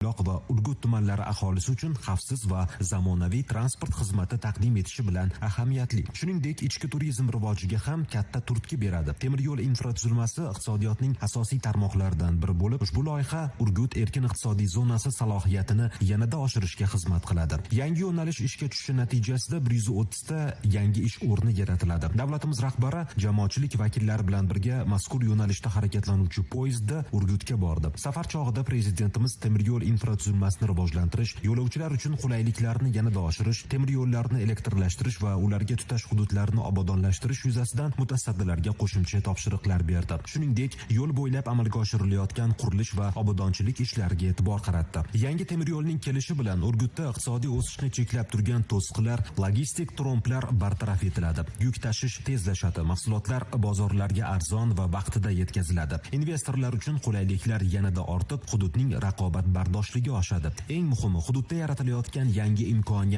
va Urgut tumanlari aholisi uchun xavfsiz va zamonaviy transport xizmati taqdim etishi bilan ahamiyatli. Shuningdek, ichki turizm rivojiga ham katta turtki beradi. Temir yo'l infratuzilmasi iqtisodiyotning asosiy tarmoqlaridan biri bo'lib, ushbu loyiha Urgut erkin iqtisodiy zonasi salohiyatini yanada oshirishga xizmat qiladi. Yangi yo'nalish ishga tushishi natijasida 130 ta yangi ish o'rni yaratiladi. Davlatimiz rahbari jamoatchilik vakillari bilan birga mazkur yo'nalishda harakatlanuvchi poyezdda Urgutga bordi. Safar chog'ida prezidentimiz temir yo'l infratuzilmasini rivojlantirish, yo'lovchilar uchun qulayliklarni yanada oshirish, temir yo'llarni elektrlashtirish va ularga tutash hududlarini obodonlashtirish yuzasidan mutasaddilarga qo'shimcha topshiriqlar berdi. Shuningdek, yo'l bo'ylab amalga oshirilayotgan qurilish va obodonchilik ishlariga e'tibor qaratdi. Yangi temir yo'lning kelishi bilan Urgutda iqtisodiy o'sishni cheklab turgan to'siqlar, logistik tromplar bartaraf etiladi. Yuk tashish tezlashadi, mahsulotlar bozorlarga arzon va vaqtida yetkaziladi. Investorlar uchun qulayliklar yanada ortib, hududning raqobatbardoshligi oshadi. Eng muhimi, hududda yaratilayotgan yangi imkoniyat